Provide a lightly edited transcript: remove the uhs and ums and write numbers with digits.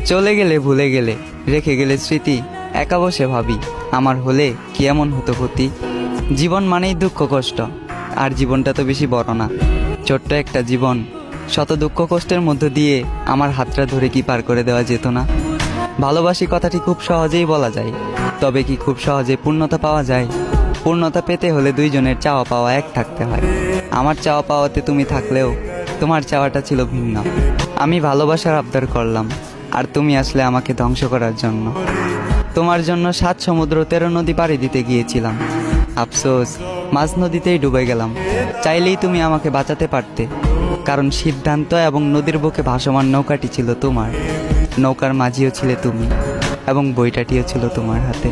চলে গেলে ভুলে গেলে, রেখে গেলে স্মৃতি, একা বসে ভাবি আমার হলে কি এমন হতো গতি। জীবন মানেই দুঃখ কষ্ট, আর জীবনটা তো বেশি বড় না, ছোট্ট একটা জীবন। শত দুঃখ কষ্টের মধ্য দিয়ে আমার হাতটা ধরে কি পার করে দেওয়া যেত না? ভালোবাসি কথাটি খুব সহজেই বলা যায়, তবে কি খুব সহজে পূর্ণতা পাওয়া যায়? পূর্ণতা পেতে হলে দুইজনের চাওয়া পাওয়া এক থাকতে হয়। আমার চাওয়া পাওয়াতে তুমি থাকলেও তোমার চাওয়াটা ছিল ভিন্ন। আমি ভালোবাসার আবদার করলাম, আর তুমি আসলে আমাকে ধ্বংস করার জন্য। তোমার জন্য 7 সমুদ্র 13 নদী পাড়ি দিতে গিয়েছিলাম, আফসোস মাঝ নদীতেই ডুবে গেলাম। চাইলেই তুমি আমাকে বাঁচাতে পারতে, কারণ সিদ্ধান্ত এবং নদীর বুকে ভাসমান নৌকাটি ছিল তোমার, নৌকার মাঝিও ছিলে তুমি, এবং বইটাটিও ছিল তোমার হাতে।